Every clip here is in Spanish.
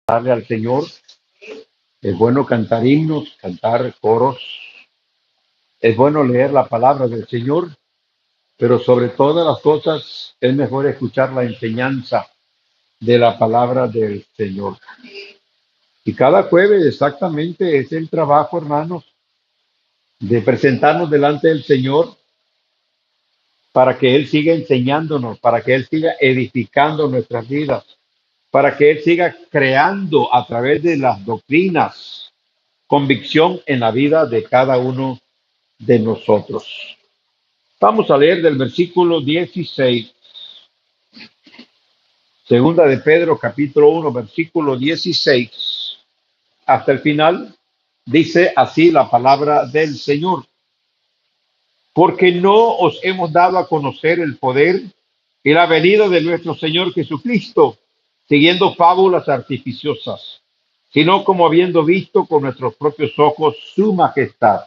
darle al Señor. Es bueno cantar himnos, cantar coros. Es bueno leer la palabra del Señor, pero sobre todas las cosas es mejor escuchar la enseñanza de la palabra del Señor. Y cada jueves exactamente es el trabajo, hermanos, de presentarnos delante del Señor para que Él siga enseñándonos, para que Él siga edificando nuestras vidas, para que Él siga creando a través de las doctrinas convicción en la vida de cada uno de nosotros. Vamos a leer del versículo 16, segunda de Pedro, capítulo 1, versículo 16, hasta el final. Dice así la palabra del Señor. Porque no os hemos dado a conocer el poder y la venida de nuestro Señor Jesucristo, siguiendo fábulas artificiosas, sino como habiendo visto con nuestros propios ojos su majestad.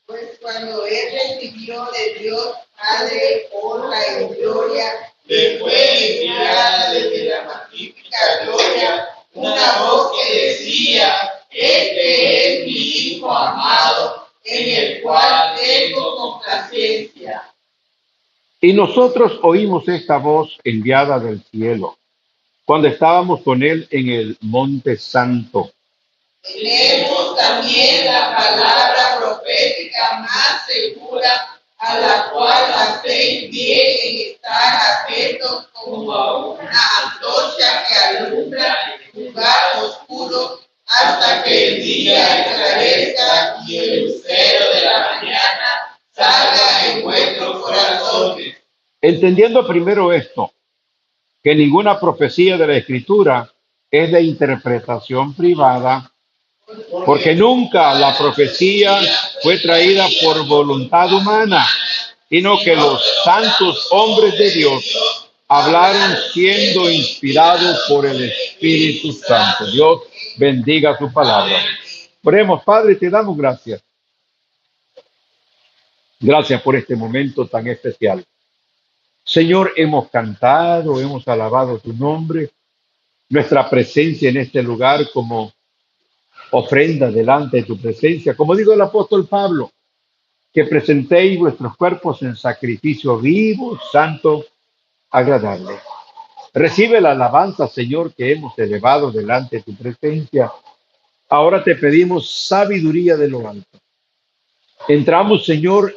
Pues cuando él recibió de Dios Padre honra y gloria, le fue enviada desde la magnífica gloria una voz que decía: Este es mi Hijo amado, en el cual tengo complacencia. Y nosotros oímos esta voz enviada del cielo, cuando estábamos con él en el Monte Santo. Tenemos también la palabra profética más segura, a la cual hacéis bien en estar atentos como a una antorcha que alumbra en lugar oscuro hasta que el día esclarezca y el lucero de la mañana salga en vuestros corazones. Entendiendo primero esto, que ninguna profecía de la Escritura es de interpretación privada, porque nunca la profecía fue traída por voluntad humana, sino que los santos hombres de Dios hablaron siendo inspirados por el Espíritu Santo. Dios bendiga su palabra. Oremos, Padre, te damos gracias. Gracias por este momento tan especial. Señor, hemos cantado, hemos alabado tu nombre, nuestra presencia en este lugar como ofrenda delante de tu presencia. Como dijo el apóstol Pablo, que presentéis vuestros cuerpos en sacrificio vivo, santo, agradable. Recibe la alabanza, Señor, que hemos elevado delante de tu presencia. Ahora te pedimos sabiduría de lo alto. Entramos, Señor,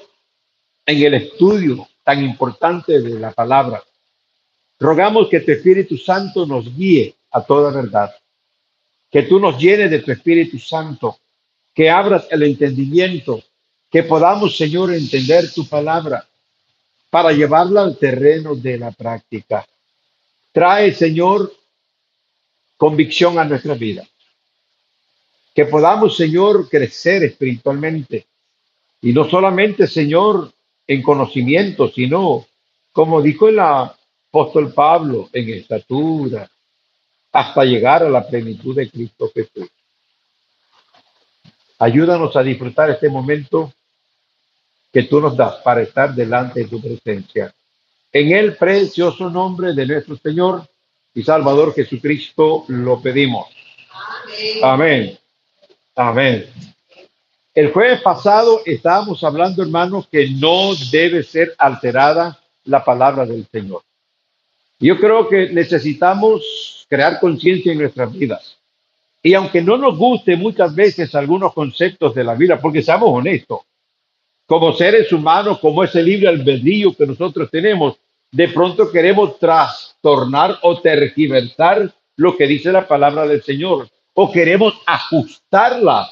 en el estudio tan importante de la palabra. Rogamos que tu Espíritu Santo nos guíe a toda verdad, que tú nos llenes de tu Espíritu Santo, que abras el entendimiento, que podamos, Señor, entender tu palabra para llevarla al terreno de la práctica. Trae, Señor, convicción a nuestra vida, que podamos, Señor, crecer espiritualmente y no solamente, Señor, en conocimiento, sino, como dijo el apóstol Pablo, en estatura, hasta llegar a la plenitud de Cristo Jesús. Ayúdanos a disfrutar este momento que tú nos das para estar delante de tu presencia. En el precioso nombre de nuestro Señor y Salvador Jesucristo lo pedimos. Amén. Amén. El jueves pasado estábamos hablando, hermanos, que no debe ser alterada la palabra del Señor. Yo creo que necesitamos crear conciencia en nuestras vidas. Y aunque no nos guste muchas veces algunos conceptos de la Biblia, porque seamos honestos, como seres humanos, como ese libre albedrío que nosotros tenemos, de pronto queremos trastornar o tergiversar lo que dice la palabra del Señor, o queremos ajustarla,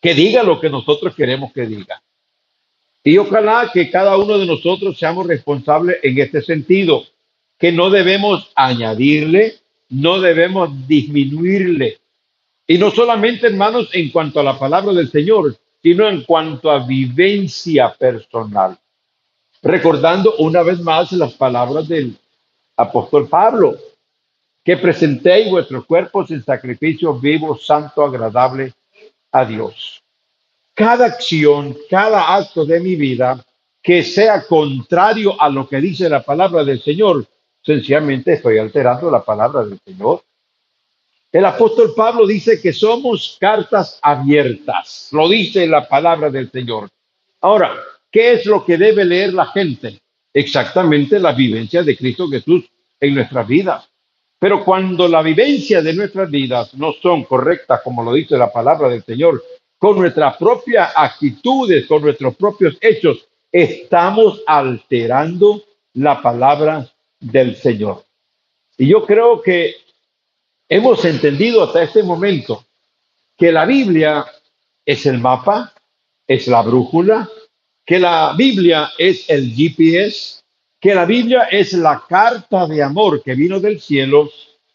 que diga lo que nosotros queremos que diga. Y ojalá que cada uno de nosotros seamos responsables en este sentido, que no debemos añadirle, no debemos disminuirle. Y no solamente, hermanos, en cuanto a la palabra del Señor, sino en cuanto a vivencia personal. Recordando una vez más las palabras del apóstol Pablo, que presentéis vuestros cuerpos en sacrificio vivo, santo, agradable a Dios. Cada acción, cada acto de mi vida que sea contrario a lo que dice la palabra del Señor, sencillamente estoy alterando la palabra del Señor. El apóstol Pablo dice que somos cartas abiertas. Lo dice la palabra del Señor. Ahora, ¿qué es lo que debe leer la gente? Exactamente la vivencia de Cristo Jesús en nuestras vidas. Pero cuando la vivencia de nuestras vidas no son correctas, como lo dice la palabra del Señor, con nuestras propias actitudes, con nuestros propios hechos, estamos alterando la palabra del Señor. Y yo creo que hemos entendido hasta este momento que la Biblia es el mapa, es la brújula, que la Biblia es el GPS, que la Biblia es la carta de amor que vino del cielo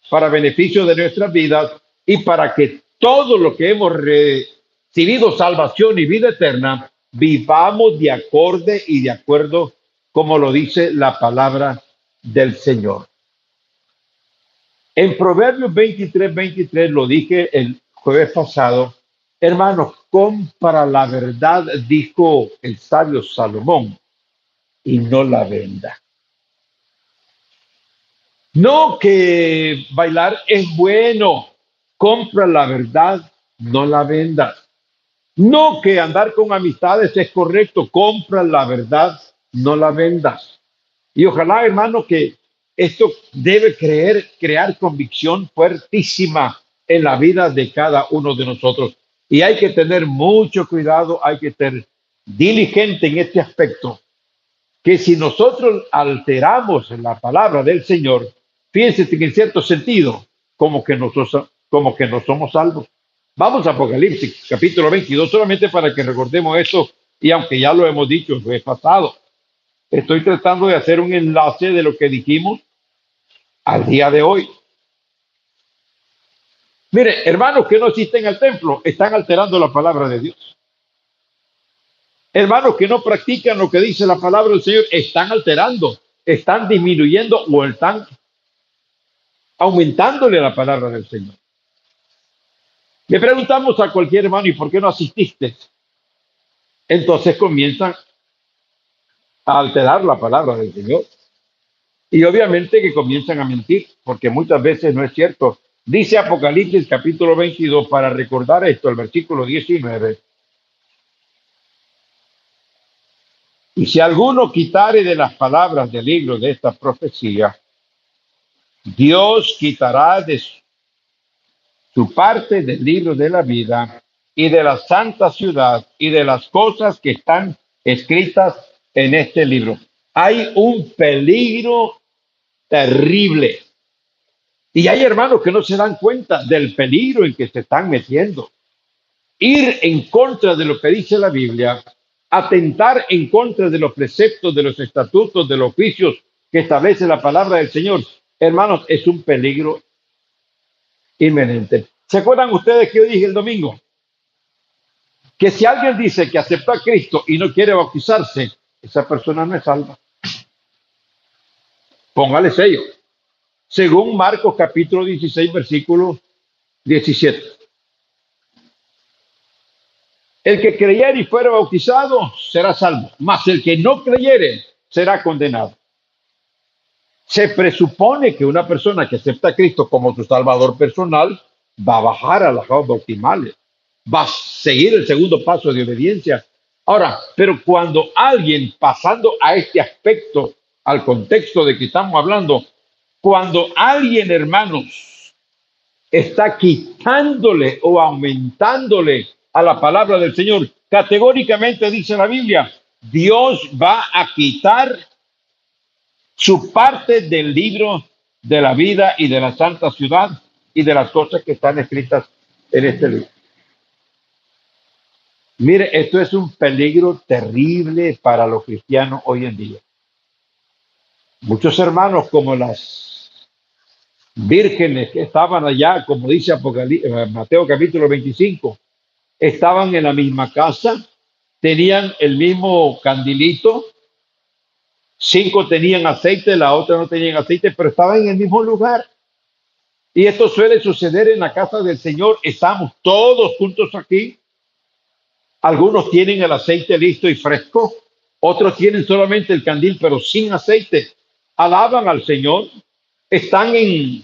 para beneficio de nuestras vidas y para que todo lo que hemos recibido, salvación y vida eterna, vivamos de acorde y de acuerdo como lo dice la palabra del Señor. En Proverbios 23, lo dije el jueves pasado, hermanos, compra la verdad, dijo el sabio Salomón, y no la venda. No que bailar es bueno, compra la verdad, no la vendas. No que andar con amistades es correcto, compra la verdad, no la vendas. Y ojalá, hermano, que esto debe crear convicción fuertísima en la vida de cada uno de nosotros. Y hay que tener mucho cuidado, hay que ser diligente en este aspecto, que si nosotros alteramos la palabra del Señor, fíjense que en cierto sentido, como que no somos salvos. Vamos a Apocalipsis, capítulo 22, solamente para que recordemos esto, y aunque ya lo hemos dicho, lo he pasado. Estoy tratando de hacer un enlace de lo que dijimos al día de hoy. Mire, hermanos que no asisten al templo están alterando la palabra de Dios. Hermanos que no practican lo que dice la palabra del Señor están alterando, están disminuyendo o están aumentándole la palabra del Señor. Le preguntamos a cualquier hermano, ¿y por qué no asististe? Entonces comienzan a alterar la palabra del Señor. Y obviamente que comienzan a mentir, porque muchas veces no es cierto. Dice Apocalipsis capítulo 22, para recordar esto, el versículo 19. Y si alguno quitare de las palabras del libro de esta profecía, Dios quitará de su parte del libro de la vida y de la santa ciudad y de las cosas que están escritas en este libro. Hay un peligro terrible. Y hay hermanos que no se dan cuenta del peligro en que se están metiendo. Ir en contra de lo que dice la Biblia, atentar en contra de los preceptos, de los estatutos, de los juicios que establece la palabra del Señor, hermanos, es un peligro inminente. ¿Se acuerdan ustedes que yo dije el domingo? Que si alguien dice que aceptó a Cristo y no quiere bautizarse, esa persona no es salva. Póngale sello. Según Marcos capítulo 16, versículo 17. El que creyere y fuera bautizado será salvo, mas el que no creyere será condenado. Se presupone que una persona que acepta a Cristo como su Salvador personal va a bajar a las aguas bautismales, va a seguir el segundo paso de obediencia. Ahora, pero cuando alguien, pasando a este aspecto, al contexto de que estamos hablando, cuando alguien, hermanos, está quitándole o aumentándole a la palabra del Señor, categóricamente dice la Biblia, Dios va a quitar su parte del libro de la vida y de la santa ciudad y de las cosas que están escritas en este libro. Mire, esto es un peligro terrible para los cristianos hoy en día. Muchos hermanos, como las vírgenes que estaban allá, como dice Mateo capítulo 25, estaban en la misma casa, tenían el mismo candilito, 5 tenían aceite, la otra no tenían aceite, pero estaban en el mismo lugar. Y esto suele suceder en la casa del Señor. Estamos todos juntos aquí. Algunos tienen el aceite listo y fresco, otros tienen solamente el candil, pero sin aceite. Alaban al Señor, están en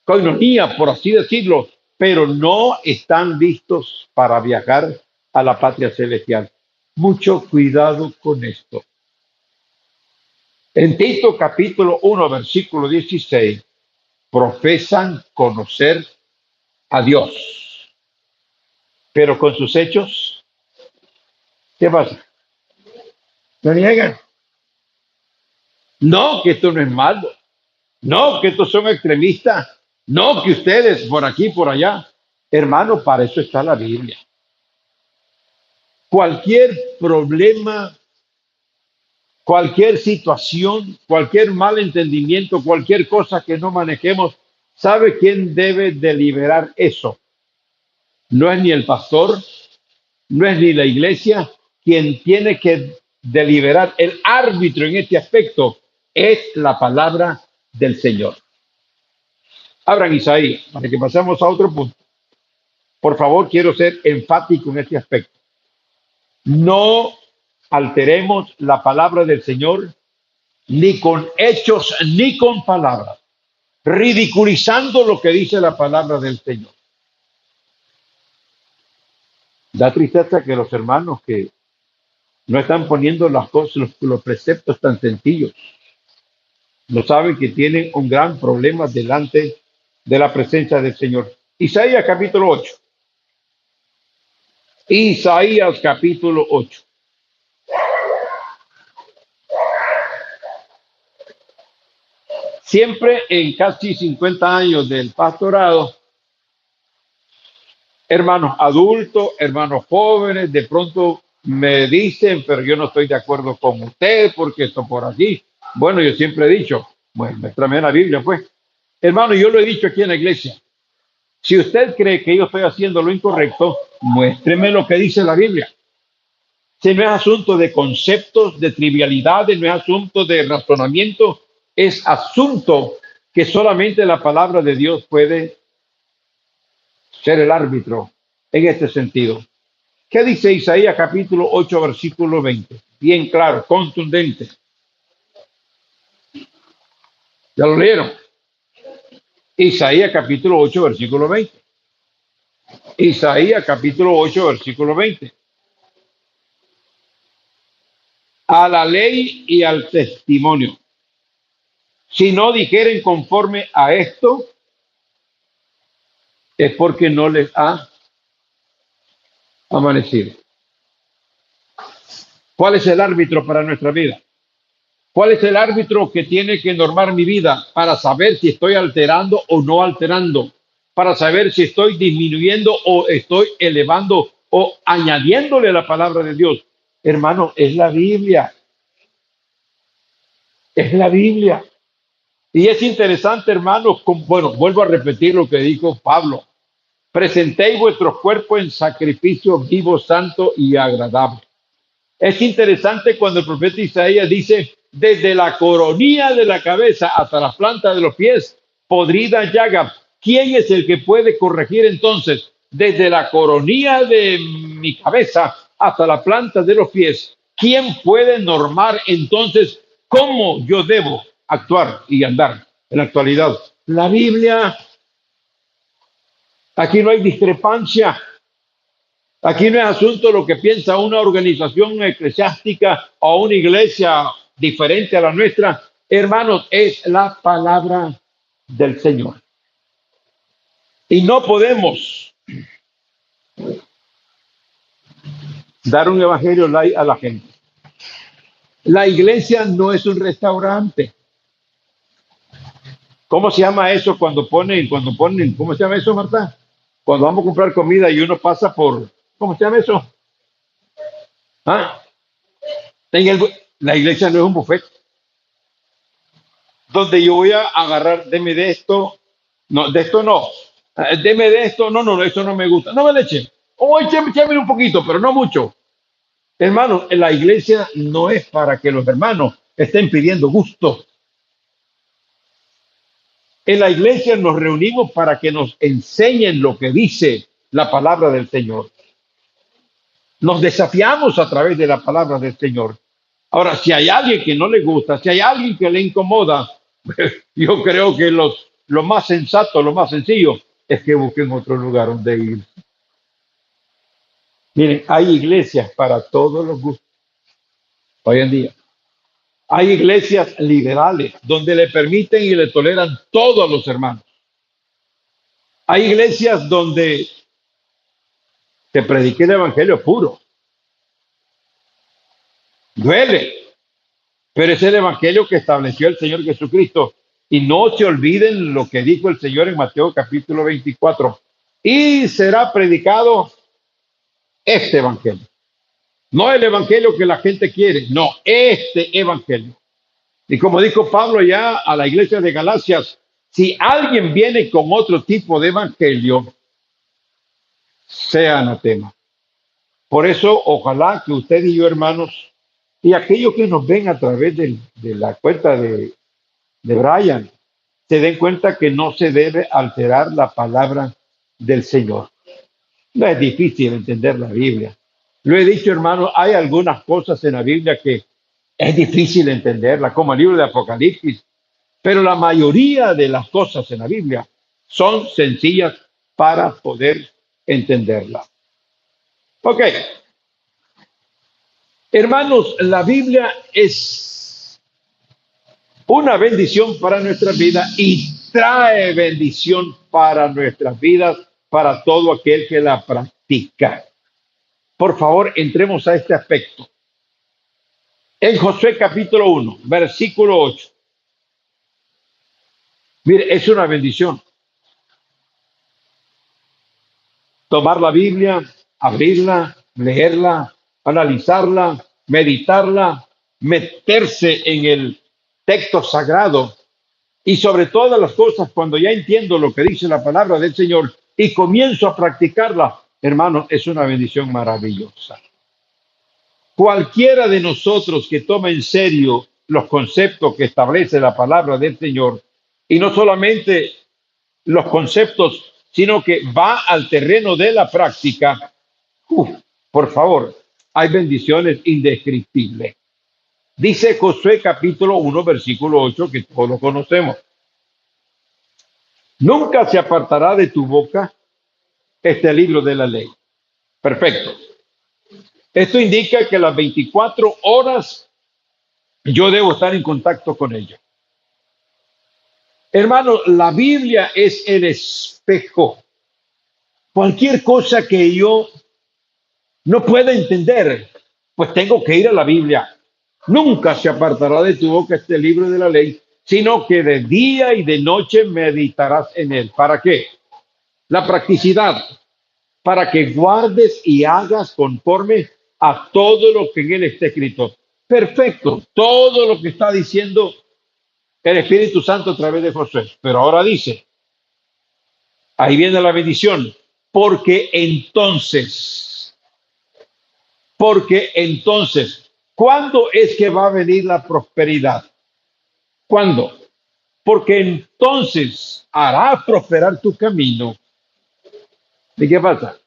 coinonía, por así decirlo, pero no están listos para viajar a la patria celestial. Mucho cuidado con esto. En Tito capítulo 1, versículo 16, profesan conocer a Dios, pero con sus hechos, ¿qué pasa? Lo niegan. No, que esto no es malo. No, que estos son extremistas. No, que ustedes por aquí, por allá. Hermano, para eso está la Biblia. Cualquier problema, cualquier situación, cualquier mal entendimiento, cualquier cosa que no manejemos, ¿sabe quién debe deliberar eso? No es ni el pastor, no es ni la iglesia. Quien tiene que deliberar, el árbitro en este aspecto, es la palabra del Señor. Abran Isaías, para que pasemos a otro punto. Por favor, quiero ser enfático en este aspecto. No alteremos la palabra del Señor ni con hechos ni con palabras, ridiculizando lo que dice la palabra del Señor. Da tristeza que los hermanos que no están poniendo las cosas, los preceptos tan sencillos, no saben que tienen un gran problema delante de la presencia del Señor. Isaías capítulo 8. Isaías capítulo 8. Siempre en casi 50 años del pastorado, hermanos adultos, hermanos jóvenes, de pronto me dicen, pero yo no estoy de acuerdo con usted porque esto por aquí. Bueno, yo siempre he dicho, bueno, muéstrame la Biblia, pues. Hermano, yo lo he dicho aquí en la iglesia. Si usted cree que yo estoy haciendo lo incorrecto, muéstreme lo que dice la Biblia. Si no es asunto de conceptos, de trivialidades, no es asunto de razonamiento, es asunto que solamente la palabra de Dios puede ser el árbitro en este sentido. ¿Qué dice Isaías capítulo 8, versículo 20? Bien claro, contundente. ¿Ya lo leyeron? Isaías capítulo 8, versículo 20. Isaías capítulo 8, versículo 20. A la ley y al testimonio. Si no dijeren conforme a esto, es porque no les ha amanecido. ¿Cuál es el árbitro para nuestra vida? ¿Cuál es el árbitro que tiene que normar mi vida para saber si estoy alterando o no alterando? Para saber si estoy disminuyendo o estoy elevando o añadiéndole la palabra de Dios. Hermano, es la Biblia. Es la Biblia. Y es interesante, hermanos, bueno, vuelvo a repetir lo que dijo Pablo. Presentéis vuestros cuerpos en sacrificio vivo, santo y agradable. Es interesante cuando el profeta Isaías dice, desde la coronilla de la cabeza hasta la planta de los pies, podrida llaga. ¿Quién es el que puede corregir entonces? Desde la coronilla de mi cabeza hasta la planta de los pies, ¿quién puede normar entonces cómo yo debo actuar y andar en la actualidad? La Biblia. Aquí no hay discrepancia. Aquí no es asunto lo que piensa una organización eclesiástica o una iglesia diferente a la nuestra. Hermanos, es la palabra del Señor. Y no podemos dar un evangelio light a la gente. La iglesia no es un restaurante. ¿Cómo se llama eso cuando ponen, ¿cómo se llama eso, Marta? Cuando vamos a comprar comida y uno pasa por, ¿cómo se llama eso? ¿Ah? La iglesia no es un buffet donde yo voy a agarrar, deme de esto, no, de esto no, deme de esto, no, esto no me gusta, no me le echen, o écheme un poquito, pero no mucho. Hermanos, la iglesia no es para que los hermanos estén pidiendo gusto. En la iglesia nos reunimos para que nos enseñen lo que dice la palabra del Señor. Nos desafiamos a través de la palabra del Señor. Ahora, si hay alguien que no le gusta, si hay alguien que le incomoda, yo creo que los lo más sensato, lo más sencillo, es que busquen otro lugar donde ir. Miren, hay iglesias para todos los gustos hoy en día. Hay iglesias liberales donde le permiten y le toleran todos los hermanos. Hay iglesias donde se predica el evangelio puro. Duele, pero es el evangelio que estableció el Señor Jesucristo. Y no se olviden lo que dijo el Señor en Mateo capítulo 24. Y será predicado este evangelio. No el evangelio que la gente quiere, no, este evangelio. Y como dijo Pablo ya a la iglesia de Galacias, si alguien viene con otro tipo de evangelio, sea anatema. Por eso, ojalá que usted y yo, hermanos, y aquellos que nos ven a través de la cuenta de Brian, se den cuenta que no se debe alterar la palabra del Señor. No es difícil entender la Biblia. Lo he dicho, hermano, hay algunas cosas en la Biblia que es difícil entenderla, como el libro de Apocalipsis, pero la mayoría de las cosas en la Biblia son sencillas para poder entenderla. Ok, hermanos, la Biblia es una bendición para nuestra vida y trae bendición para nuestras vidas, para todo aquel que la practica. Por favor, entremos a este aspecto. En Josué capítulo 1, versículo 8. Mire, es una bendición. Tomar la Biblia, abrirla, leerla, analizarla, meditarla, meterse en el texto sagrado y sobre todas las cosas, cuando ya entiendo lo que dice la palabra del Señor y comienzo a practicarla, hermano, es una bendición maravillosa. Cualquiera de nosotros que tome en serio los conceptos que establece la palabra del Señor, y no solamente los conceptos, sino que va al terreno de la práctica, por favor, hay bendiciones indescriptibles. Dice Josué capítulo 1, versículo 8, que todos lo conocemos. Nunca se apartará de tu boca este libro de la ley. Perfecto. Esto indica que las 24 horas yo debo estar en contacto con ella. Hermano, la Biblia es el espejo. Cualquier cosa que yo no pueda entender, pues tengo que ir a la Biblia. Nunca se apartará de tu boca este libro de la ley, sino que de día y de noche meditarás en él. ¿Para qué? La practicidad, para que guardes y hagas conforme a todo lo que en él está escrito. Perfecto, todo lo que está diciendo el Espíritu Santo a través de Josué. Pero ahora dice, ahí viene la bendición, porque entonces, ¿cuándo es que va a venir la prosperidad? ¿Cuándo? Porque entonces hará prosperar tu camino. ¿Y qué pasa?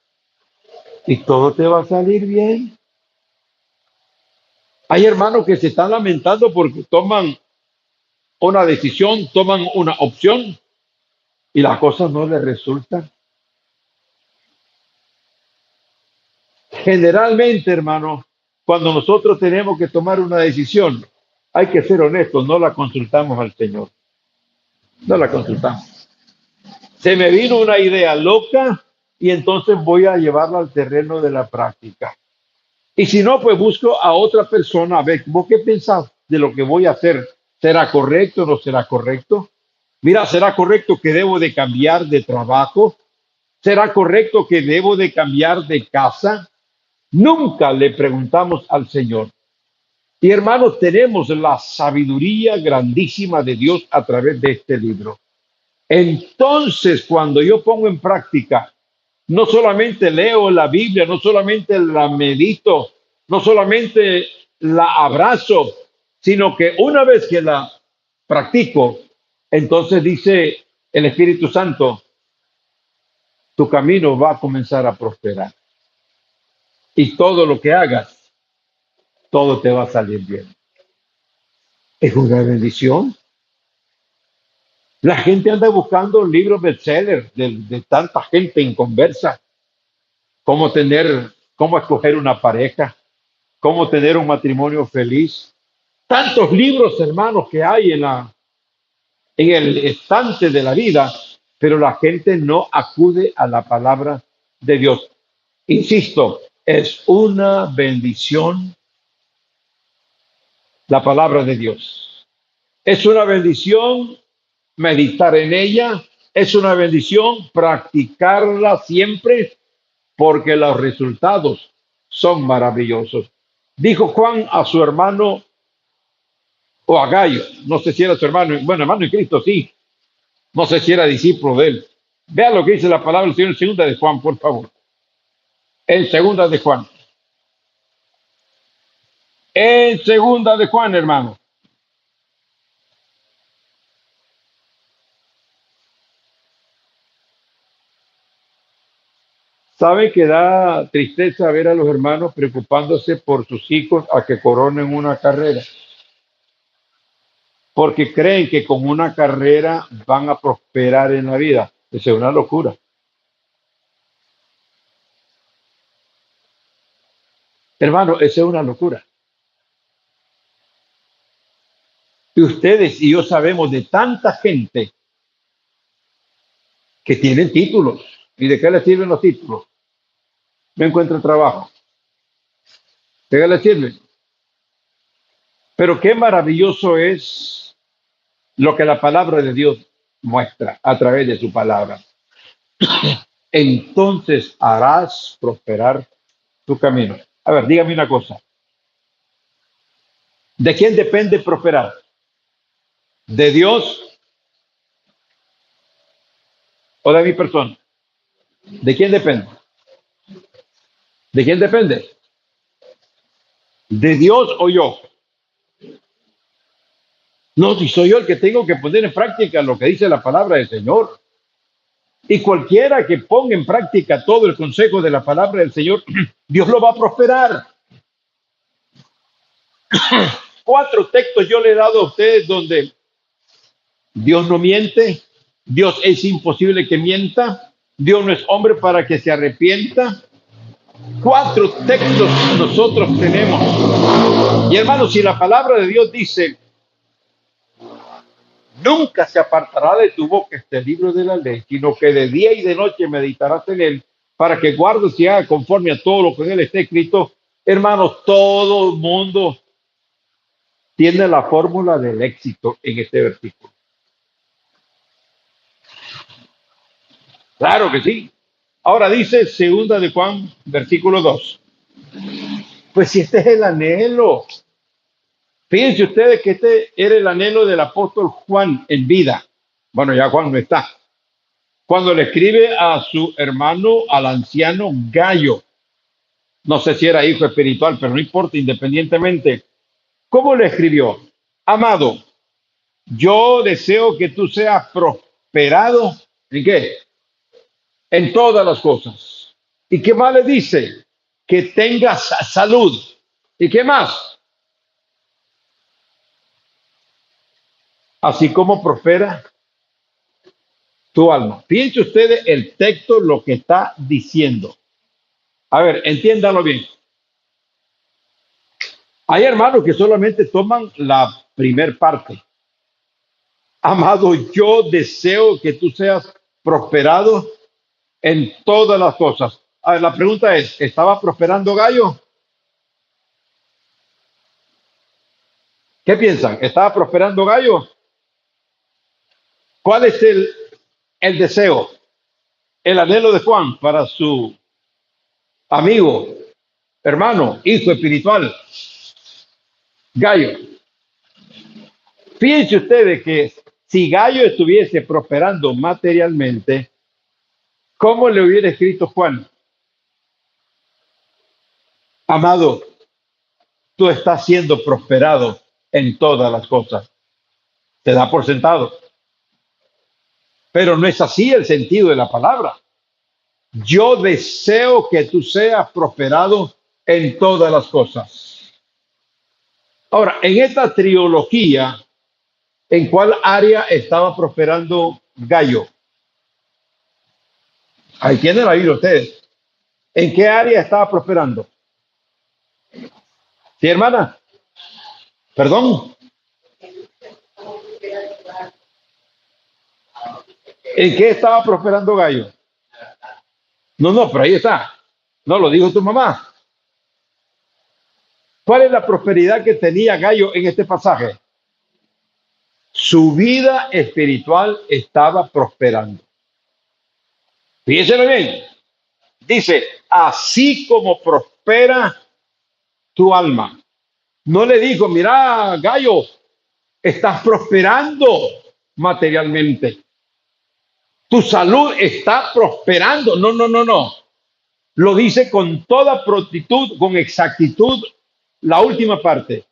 Y todo te va a salir bien. Hay hermanos que se están lamentando porque toman una decisión, toman una opción y las cosas no les resultan. Generalmente, hermano, cuando nosotros tenemos que tomar una decisión, hay que ser honestos, no la consultamos al Señor. No la consultamos. Se me vino una idea loca y entonces voy a llevarla al terreno de la práctica. Y si no, pues busco a otra persona, a ver, ¿vos qué pensás de lo que voy a hacer? ¿Será correcto o no será correcto? Mira, ¿será correcto que debo de cambiar de trabajo? ¿Será correcto que debo de cambiar de casa? Nunca le preguntamos al Señor. Y hermanos, tenemos la sabiduría grandísima de Dios a través de este libro. Entonces, cuando yo pongo en práctica, no solamente leo la Biblia, no solamente la medito, no solamente la abrazo, sino que una vez que la practico, entonces dice el Espíritu Santo, tu camino va a comenzar a prosperar. Y todo lo que hagas, todo te va a salir bien. Es una bendición. La gente anda buscando libros bestseller de tanta gente en conversa, cómo escoger una pareja, cómo tener un matrimonio feliz. Tantos libros, hermanos, que hay en el estante de la vida, pero la gente no acude a la palabra de Dios. Insisto, es una bendición la palabra de Dios. Es una bendición meditar en ella, es una bendición practicarla siempre porque los resultados son maravillosos. Dijo Juan a su hermano o a Gallo, no sé si era su hermano, bueno, hermano en Cristo, sí, no sé si era discípulo de él. Vea lo que dice la palabra del Señor en segunda de Juan, por favor. En segunda de Juan. En segunda de Juan, hermano. ¿Sabe que da tristeza ver a los hermanos preocupándose por sus hijos a que coronen una carrera? Porque creen que con una carrera van a prosperar en la vida. Esa es una locura. Hermano, esa es una locura. Y ustedes y yo sabemos de tanta gente que tienen títulos. ¿Y de qué les sirven los títulos? No encuentran trabajo. ¿De qué les sirven? Pero qué maravilloso es lo que la palabra de Dios muestra a través de su palabra. Entonces harás prosperar tu camino. A ver, dígame una cosa. ¿De quién depende prosperar? ¿De Dios o de mi persona? ¿De quién depende? ¿De quién depende? ¿De Dios o yo? No, si soy yo el que tengo que poner en práctica lo que dice la palabra del Señor. Y cualquiera que ponga en práctica todo el consejo de la palabra del Señor, Dios lo va a prosperar. 4 textos yo le he dado a ustedes donde Dios no miente, Dios es imposible que mienta, Dios no es hombre para que se arrepienta. 4 textos nosotros tenemos. Y hermanos, si la palabra de Dios dice, nunca se apartará de tu boca este libro de la ley, sino que de día y de noche meditarás en él, para que guardes y haga conforme a todo lo que en él está escrito. Hermanos, todo el mundo tiene la fórmula del éxito en este versículo. Claro que sí. Ahora dice segunda de Juan, versículo 2. Pues si este es el anhelo. Fíjense ustedes que este era el anhelo del apóstol Juan en vida. Bueno, ya Juan no está. Cuando le escribe a su hermano, al anciano Gallo. No sé si era hijo espiritual, pero no importa, independientemente. ¿Cómo le escribió? Amado, yo deseo que tú seas prosperado. ¿En qué? En todas las cosas. ¿Y qué más le dice? Que tengas salud. ¿Y qué más? Así como prospera tu alma. Fíjense ustedes el texto, lo que está diciendo. A ver, entiéndalo bien. Hay hermanos que solamente toman la primer parte. Amado, yo deseo que tú seas prosperado en todas las cosas. A ver, la pregunta es, ¿estaba prosperando Gallo? ¿Qué piensan? ¿Estaba prosperando Gallo? ¿Cuál es el deseo, el anhelo de Juan para su amigo, hermano, hijo espiritual, Gallo? Fíjense ustedes que si Gallo estuviese prosperando materialmente, ¿cómo le hubiera escrito Juan? Amado, tú estás siendo prosperado en todas las cosas. Te da por sentado. Pero no es así el sentido de la palabra. Yo deseo que tú seas prosperado en todas las cosas. Ahora, en esta trilogía ¿En cuál área estaba prosperando Gallo? Ahí tienen la Biblia ustedes. ¿En qué área estaba prosperando? ¿Sí, hermana? Perdón. ¿En qué estaba prosperando Gallo? No, no, pero ahí está. No, lo dijo tu mamá. ¿Cuál es la prosperidad que tenía Gallo en este pasaje? Su vida espiritual estaba prosperando. Fíjense bien. Dice, así como prospera tu alma. No le dijo, mira, Gallo, estás prosperando materialmente. Tu salud está prosperando. No, no, no, no. Lo dice con toda prontitud, con exactitud, la última parte.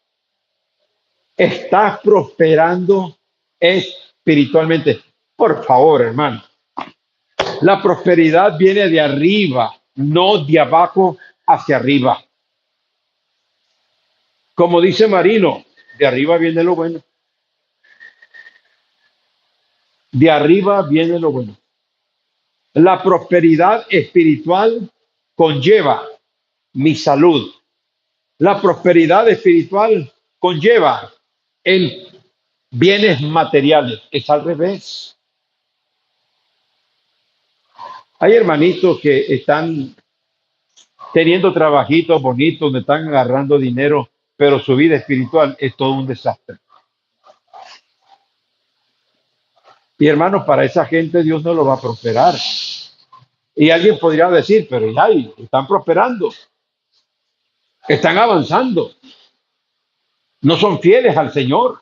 Estás prosperando espiritualmente. Por favor, hermano. La prosperidad viene de arriba, no de abajo hacia arriba. Como dice Marino, de arriba viene lo bueno. De arriba viene lo bueno. La prosperidad espiritual conlleva mi salud. La prosperidad espiritual conlleva el bienes materiales. Es al revés. Hay hermanitos que están teniendo trabajitos bonitos, donde están agarrando dinero, pero su vida espiritual es todo un desastre. Y hermanos, para esa gente Dios no lo va a prosperar. Y alguien podría decir, pero ya están prosperando, están avanzando, no son fieles al Señor,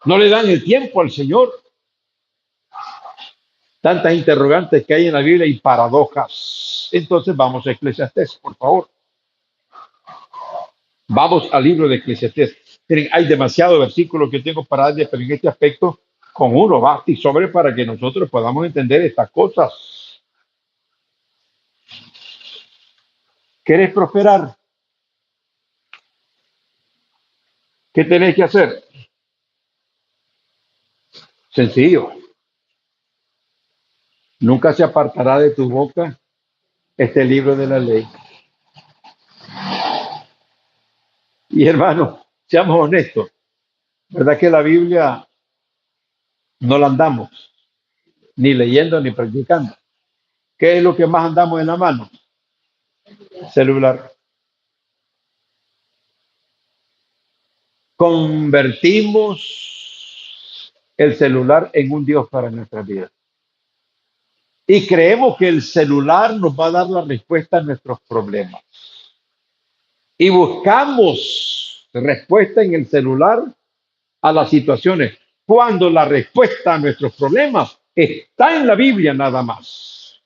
no le dan el tiempo al Señor. Tantas interrogantes que hay en la Biblia y paradojas. Entonces vamos a Eclesiastés, por favor. Vamos al libro de Eclesiastés. Miren, hay demasiados versículos que tengo para darle, pero en este aspecto, con uno basta y sobre para que nosotros podamos entender estas cosas. ¿Querés prosperar? ¿Qué tenés que hacer? Sencillo. Nunca se apartará de tu boca este libro de la ley. Y hermano, seamos honestos, ¿verdad que la Biblia no la andamos ni leyendo ni practicando? ¿Qué es lo que más andamos en la mano? Celular. Convertimos el celular en un Dios para nuestra vida. Y creemos que el celular nos va a dar la respuesta a nuestros problemas. Y buscamos respuesta en el celular a las situaciones, cuando la respuesta a nuestros problemas está en la Biblia nada más.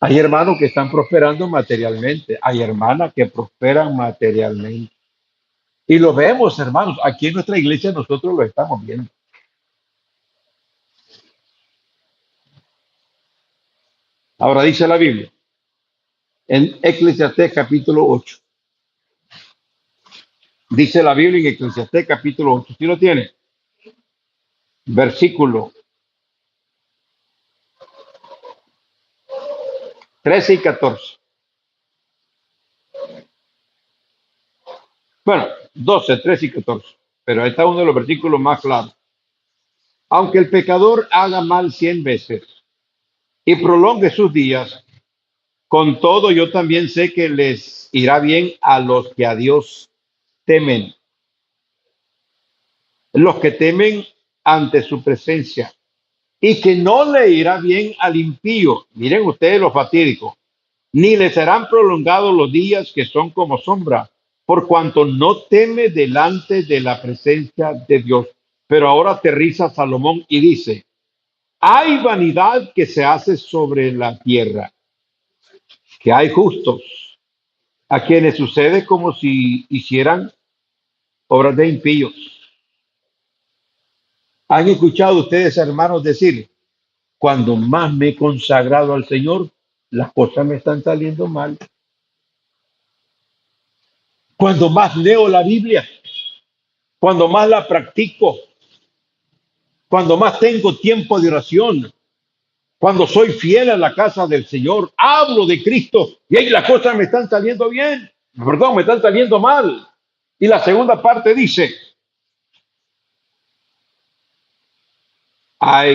Hay hermanos que están prosperando materialmente, hay hermanas que prosperan materialmente. Y lo vemos, hermanos, aquí en nuestra iglesia nosotros lo estamos viendo. Ahora dice la Biblia, en Eclesiastés capítulo 8. Dice la Biblia en Eclesiastés capítulo 8. ¿Sí lo tiene? Versículo 13 y 14. Bueno, 12, 13 y 14. Pero ahí está uno de los versículos más claros. Aunque el pecador haga mal 100 veces y prolongue sus días, con todo yo también sé que les irá bien a los que a Dios temen, los que temen ante su presencia, y que no le irá bien al impío. Miren ustedes lo fatídico, ni le serán prolongados los días que son como sombra, por cuanto no teme delante de la presencia de Dios. Pero ahora aterriza Salomón y dice, hay vanidad que se hace sobre la tierra, que hay justos, a quienes sucede como si hicieran obras de impíos. ¿Han escuchado ustedes, hermanos, decir, cuando más me he consagrado al Señor, las cosas me están saliendo mal? cuando más leo la Biblia, cuando más la practico, cuando más tengo tiempo de oración, cuando soy fiel a la casa del Señor, hablo de Cristo y ahí las cosas me están saliendo bien, perdón, me están saliendo mal. Y la segunda parte dice,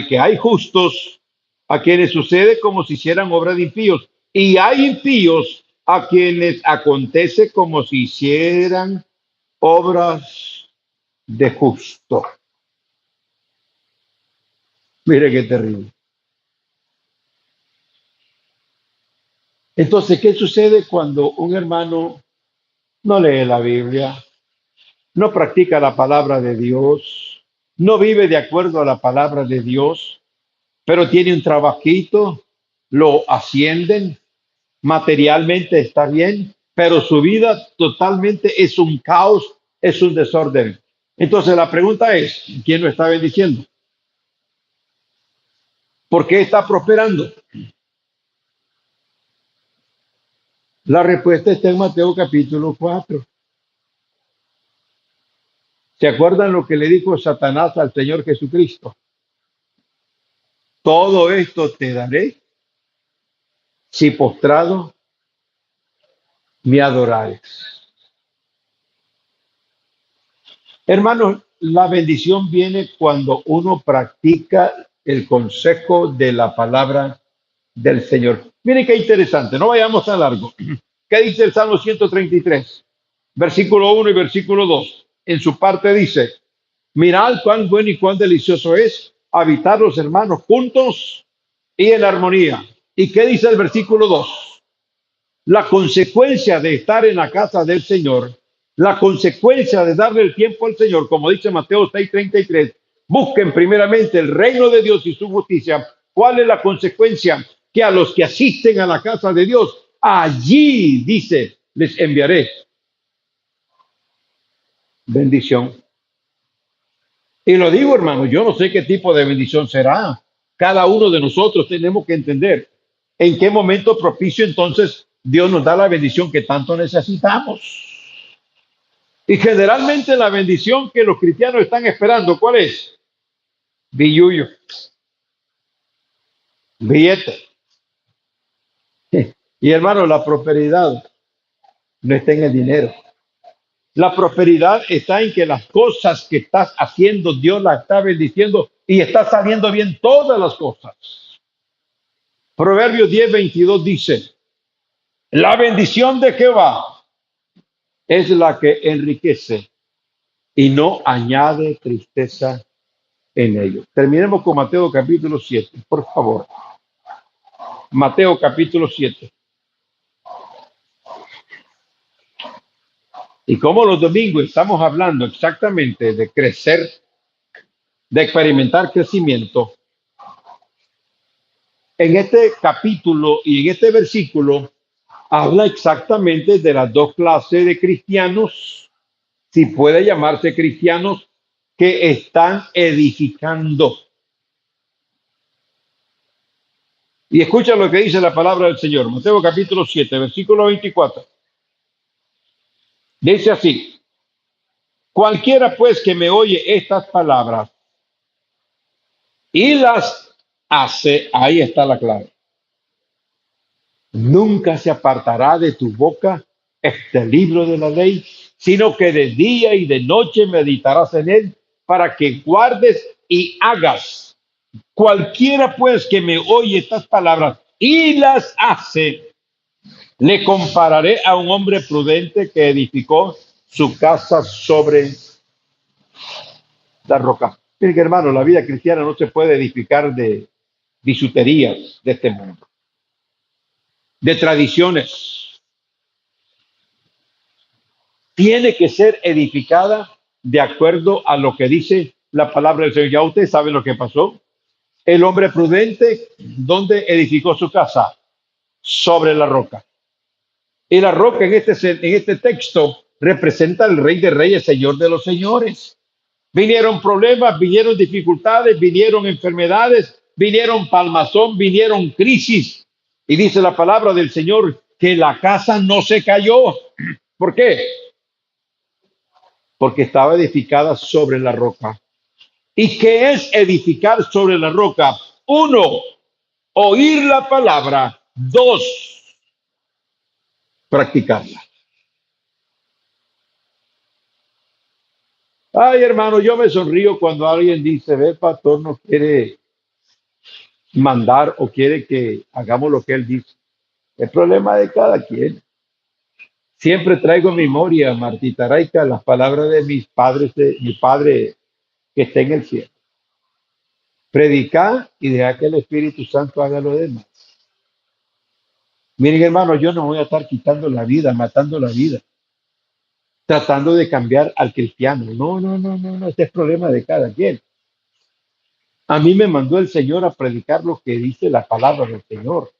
que hay justos a quienes sucede como si hicieran obra de impíos, y hay impíos a quienes acontece como si hicieran obras de justo. Mire qué terrible. Entonces, ¿qué sucede cuando un hermano no lee la Biblia, no practica la palabra de Dios, no vive de acuerdo a la palabra de Dios, pero tiene un trabajito, lo ascienden, materialmente está bien, pero su vida totalmente es un caos, es un desorden? Entonces la pregunta es, ¿quién lo está bendiciendo? ¿Por qué está prosperando? La respuesta está en Mateo capítulo 4. ¿Se acuerdan lo que le dijo Satanás al Señor Jesucristo? Todo esto te daré si postrado me adorares. Hermanos, la bendición viene cuando uno practica el consejo de la palabra del Señor. Miren qué interesante, no vayamos tan largo. ¿Qué dice el Salmo 133? Versículo 1 y versículo 2. En su parte dice, mirad cuán bueno y cuán delicioso es habitar los hermanos juntos y en armonía. ¿Y qué dice el versículo 2? La consecuencia de estar en la casa del Señor, la consecuencia de darle el tiempo al Señor, como dice Mateo 6:33, busquen primeramente el reino de Dios y su justicia. ¿Cuál es la consecuencia? Que a los que asisten a la casa de Dios, allí, dice, les enviaré bendición. Y lo digo, hermano, yo no sé qué tipo de bendición será. Cada uno de nosotros tenemos que entender en qué momento propicio entonces Dios nos da la bendición que tanto necesitamos. Y generalmente la bendición que los cristianos están esperando, ¿cuál es? Billuyo, billete. Y hermano, la prosperidad no está en el dinero. La prosperidad está en que las cosas que estás haciendo, Dios las está bendiciendo y está saliendo bien todas las cosas. Proverbios 10:22 dice, la bendición de Jehová es la que enriquece y no añade tristeza en ello. Terminemos con Mateo capítulo 7, por favor. Mateo capítulo 7. Y como los domingos estamos hablando exactamente de crecer, de experimentar crecimiento, en este capítulo y en este versículo habla exactamente de las dos clases de cristianos, si puede llamarse cristianos, que están edificando. Y escucha lo que dice la palabra del Señor. Mateo capítulo 7, versículo 24. Dice así, cualquiera pues que me oye estas palabras y las hace, ahí está la clave. Nunca se apartará de tu boca este libro de la ley, sino que de día y de noche meditarás en él para que guardes y hagas. Cualquiera pues que me oye estas palabras y las hace, le compararé a un hombre prudente que edificó su casa sobre la roca. Miren, hermano, la vida cristiana no se puede edificar de bisuterías de este mundo, de tradiciones. Tiene que ser edificada de acuerdo a lo que dice la palabra del Señor. Ya usted sabe lo que pasó. El hombre prudente, ¿dónde edificó su casa? Sobre la roca. Y la roca en este texto representa al Rey de Reyes, Señor de los Señores. Vinieron problemas, vinieron dificultades, vinieron enfermedades, vinieron palmazón, vinieron crisis. Y dice la palabra del Señor que la casa no se cayó. ¿Por qué? porque estaba edificada sobre la roca. ¿Y qué es edificar sobre la roca? Uno, oír la palabra. Dos, practicarla. Ay, hermano, yo me sonrío cuando alguien dice, ve, pastor, no quiere mandar o quiere que hagamos lo que él dice. El problema de cada quien. Siempre traigo en memoria, Martita Raica, las palabras de mis padres, de mi padre que está en el cielo. Predicar y dejar que el Espíritu Santo haga lo demás. Miren, hermano, yo no voy a estar quitando la vida, matando la vida, tratando de cambiar al cristiano. No, no, no, no, no, este es problema de cada quien. A mí me mandó el Señor a predicar lo que dice la palabra del Señor.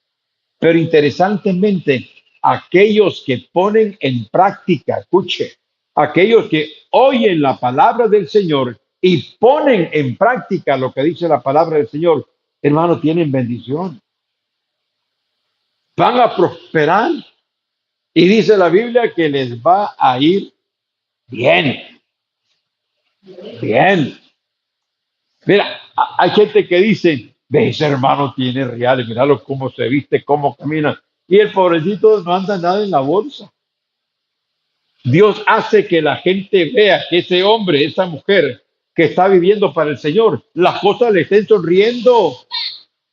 Pero interesantemente, aquellos que ponen en práctica, escuche, aquellos que oyen la palabra del Señor y ponen en práctica lo que dice la palabra del Señor, hermano, tienen bendición. Van a prosperar y dice la Biblia que les va a ir bien, bien. Mira, hay gente que dice, ve, ese hermano tiene reales, míralo cómo se viste, cómo camina. Y el pobrecito no anda nada en la bolsa. Dios hace que la gente vea que ese hombre, esa mujer que está viviendo para el Señor, las cosas le estén sonriendo,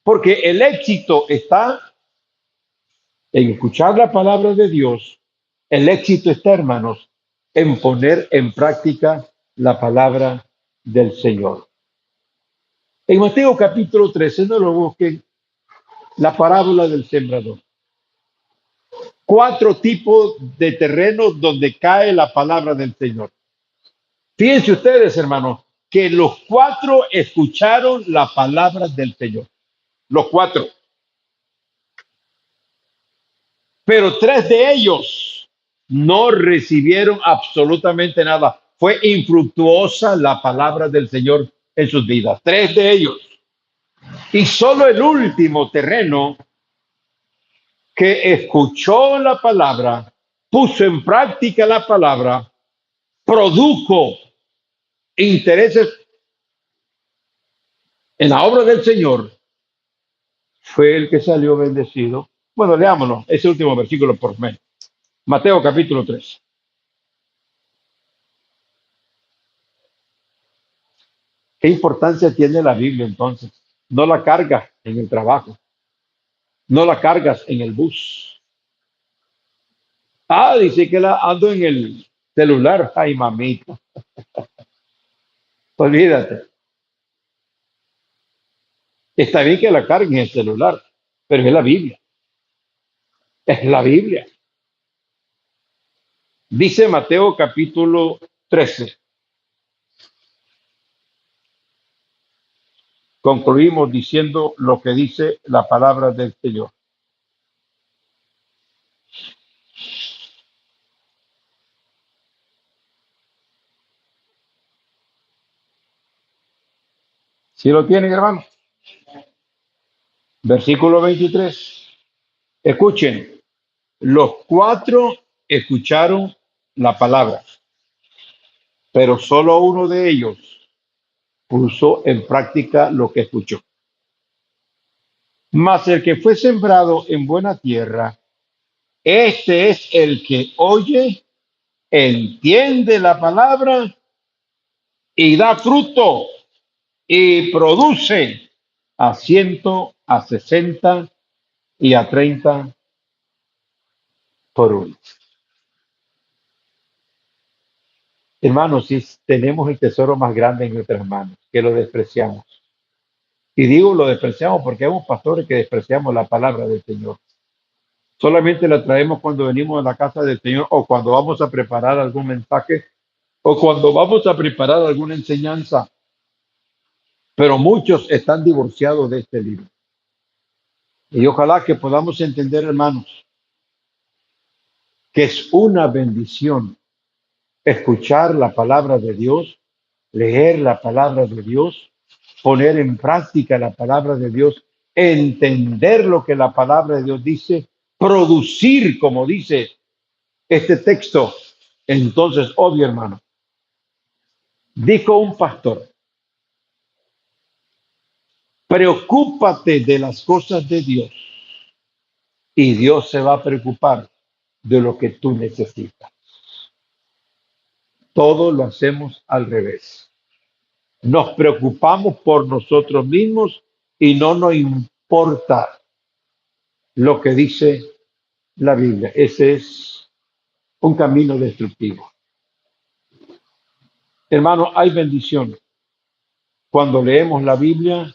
porque el éxito está en escuchar la palabra de Dios. El éxito está, hermanos, en poner en práctica la palabra del Señor. En Mateo capítulo 13, no lo busquen, la parábola del sembrador. 4 tipos de terrenos donde cae la palabra del Señor. Fíjense ustedes, hermanos, que los 4 escucharon la palabra del Señor. Los 4. Pero 3 de ellos no recibieron absolutamente nada. Fue infructuosa la palabra del Señor en sus vidas. 3 de ellos. Y solo el último terreno que escuchó la palabra, puso en práctica la palabra, produjo intereses en la obra del Señor, fue el que salió bendecido. Bueno, leámonos ese último versículo por menos. Mateo capítulo 3. ¿Qué importancia tiene la Biblia entonces? No la cargas en el trabajo, no la cargas en el bus. Ah, dice que la ando en el celular. Ay, mamita, olvídate. Está bien que la carguen en el celular, pero es la Biblia. Es la Biblia. Dice Mateo capítulo 13. Concluimos diciendo lo que dice la palabra del Señor. ¿Sí lo tienen, hermano? Versículo 23. Escuchen, los 4 escucharon la palabra, pero solo uno de ellos puso en práctica lo que escuchó. Mas el que fue sembrado en buena tierra, este es el que oye, entiende la palabra y da fruto y produce a 100, a 60 y a 30 por uno. Hermanos, si tenemos el tesoro más grande en nuestras manos, que lo despreciamos. Y digo lo despreciamos porque somos pastores que despreciamos la palabra del Señor. Solamente la traemos cuando venimos a la casa del Señor o cuando vamos a preparar algún mensaje o cuando vamos a preparar alguna enseñanza. Pero muchos están divorciados de este libro. Y ojalá que podamos entender, hermanos, que es una bendición escuchar la palabra de Dios, leer la palabra de Dios, poner en práctica la palabra de Dios, entender lo que la palabra de Dios dice, producir, como dice este texto. Entonces, obvio, hermano, Dijo un pastor, preocúpate de las cosas de Dios y Dios se va a preocupar de lo que tú necesitas. Todo lo hacemos al revés. Nos preocupamos por nosotros mismos y no nos importa lo que dice la Biblia. Ese es un camino destructivo. Hermano, hay bendición cuando leemos la Biblia,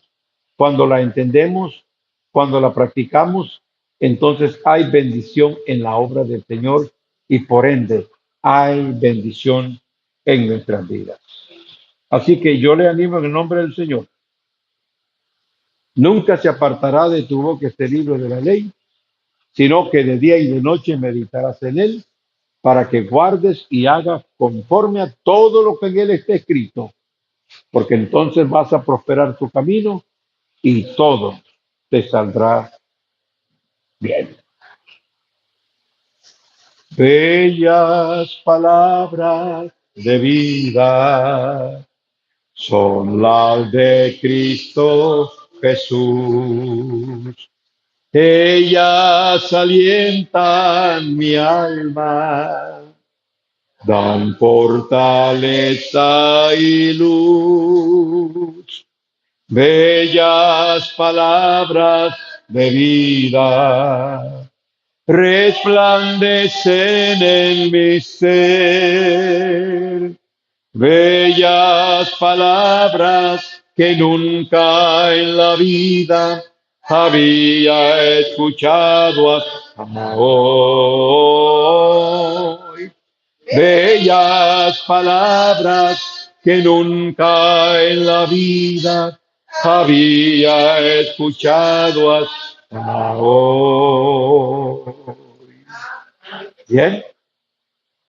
cuando la entendemos, cuando la practicamos, entonces hay bendición en la obra del Señor y por ende hay bendición en nuestras vidas. Así que yo le animo en el nombre del Señor. Nunca se apartará de tu boca este libro de la ley, sino que de día y de noche meditarás en él, para que guardes y hagas conforme a todo lo que en él está escrito, porque entonces vas a prosperar tu camino y todo te saldrá bien. Bellas palabras de vida son las de Cristo Jesús. Ellas alientan mi alma, dan fortaleza y luz. Bellas palabras de vida resplandecen en mi ser. Bellas palabras que nunca en la vida había escuchado hasta hoy. Bellas palabras que nunca en la vida había escuchado hasta hoy. Bien,